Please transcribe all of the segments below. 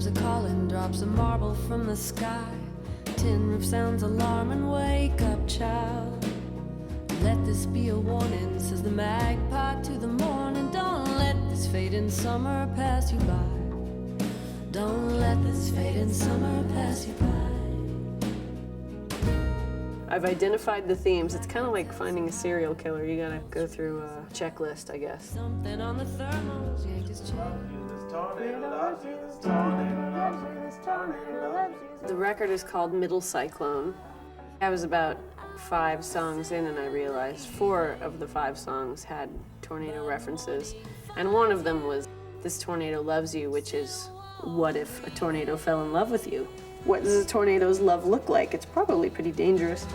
are calling, drops of marble from the sky. Tin roof sounds alarm and wake up, child. Let this be a warning, says the magpie to the morning. Don't let this fading summer pass you by. Don't let this fading summer pass you by. I've identified the themes. It's kind of like finding a serial killer. You gotta go through a checklist, I guess. Something on the thermals, yanked his chain. The record is called Middle Cyclone. I was about 5 songs in and I realized 4 of the 5 songs had tornado references. And one of them was This Tornado Loves You, which is, what if a tornado fell in love with you? What does a tornado's love look like? It's probably pretty dangerous.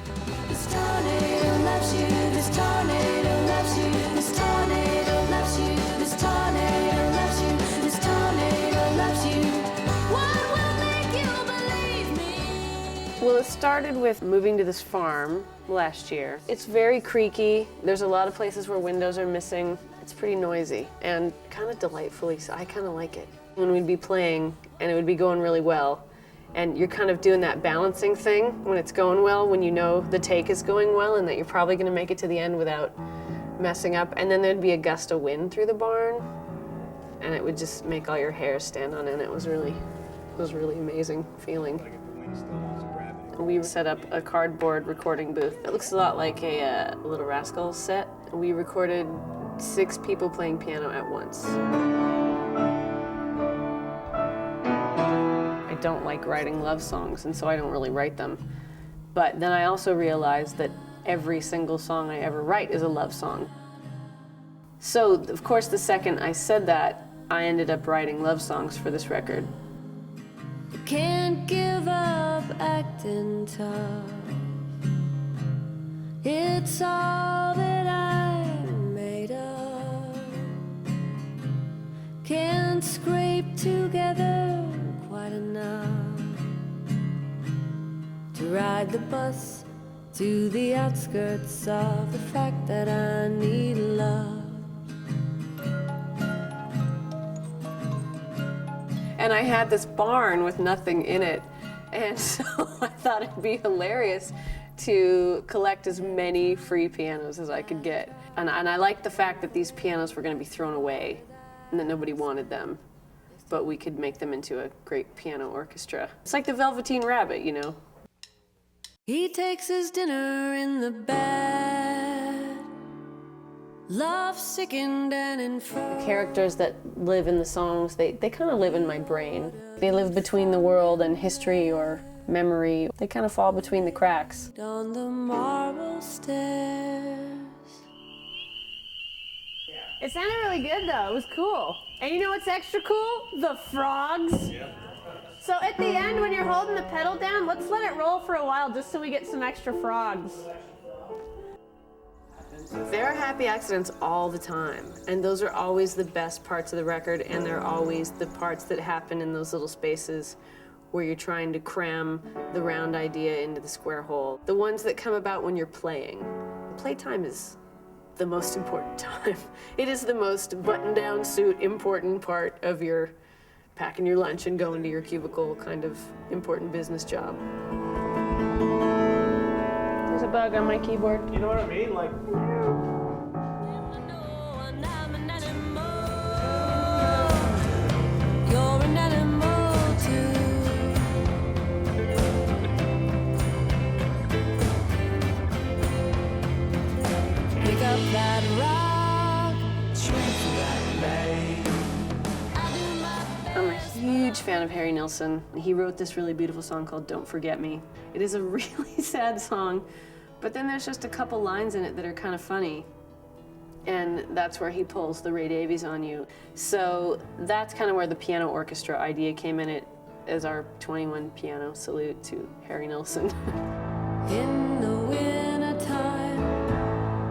This tornado loves you, this tornado loves you, this tornado loves you, this tornado loves you, this tornado loves you. What will make you believe me? Well, it started with moving to this farm last year. It's very creaky. There's a lot of places where windows are missing. It's pretty noisy and kind of delightfully, so I kind of like it. When we'd be playing and it would be going really well, and you're kind of doing that balancing thing when it's going well, when you know the take is going well and that you're probably going to make it to the end without messing up. And then there'd be a gust of wind through the barn, and it would just make all your hair stand on end. It was really amazing feeling. We set up a cardboard recording booth. It looks a lot like a Little Rascals set. We recorded 6 people playing piano at once. I don't like writing love songs, and so I don't really write them. But then I also realized that every single song I ever write is a love song. So, of course, the second I said that, I ended up writing love songs for this record. You can't give up acting tough. It's all that I'm made of. Can't scrape together quite enough to ride the bus to the outskirts of the fact that I need love. And I had this barn with nothing in it, and so I thought it'd be hilarious to collect as many free pianos as I could get. And I liked the fact that these pianos were going to be thrown away and that nobody wanted them, but we could make them into a great piano orchestra. It's like the Velveteen Rabbit, you know? He takes his dinner in the bed, love sickened and infirm. Characters that live in the songs, they kind of live in my brain. They live between the world and history or memory. They kind of fall between the cracks. On the marble stairs. It sounded really good though, it was cool. And you know what's extra cool? The frogs. Yeah. So at the end, when you're holding the pedal down, let's let it roll for a while just so we get some extra frogs. There are happy accidents all the time, and those are always the best parts of the record, and they're always the parts that happen in those little spaces where you're trying to cram the round idea into the square hole. The ones that come about when you're playing. Playtime is the most important time. It is the most button-down suit important part of your packing your lunch and going to your cubicle kind of important business job. There's a bug on my keyboard. You know what I mean? Like. You're an animal too. Pick up that rock, strength that bay. I'm a huge fan of Harry Nilsson. He wrote this really beautiful song called Don't Forget Me. It is a really sad song, but then there's just a couple lines in it that are kind of funny. And that's where he pulls the Ray Davies on you. So that's kind of where the piano orchestra idea came in, it as our 21 piano salute to Harry Nilsson. In the wintertime,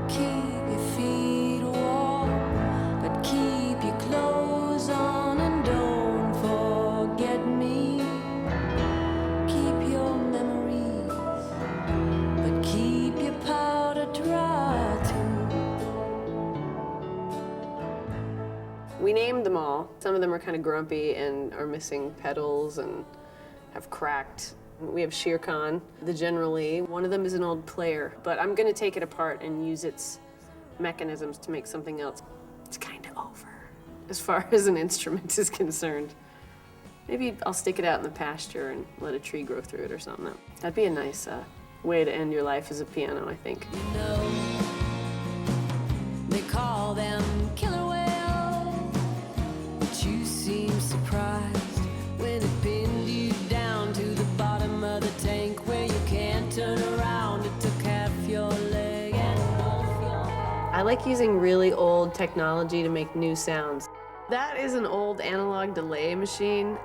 keep your feet warm, but keep your clothes on and don't forget me. Keep your memories, but keep your powder dry too. We named them all. all. Some of them are kind of grumpy and are missing pedals and have cracked. We have Shirkan, the Generally. One of them is an old player, but I'm gonna take it apart and use its mechanisms to make something else. It's kind of over as far as an instrument is concerned. Maybe I'll stick it out in the pasture and let a tree grow through it or something. That'd be a nice way to end your life as a piano, I think. You know, they call them killer whales, but you seem surprised when it pinned you down to the bottom of the tank where you can't turn around. It took half your leg and both your... I like using really old technology to make new sounds. That is an old analog delay machine.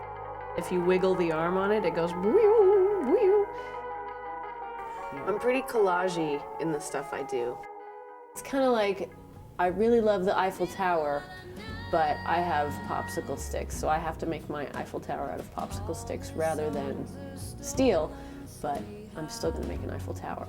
If you wiggle the arm on it, it goes whew, whew. I'm pretty collage-y in the stuff I do. It's kind of like, I really love the Eiffel Tower, but I have popsicle sticks, so I have to make my Eiffel Tower out of popsicle sticks rather than steel, but I'm still gonna make an Eiffel Tower.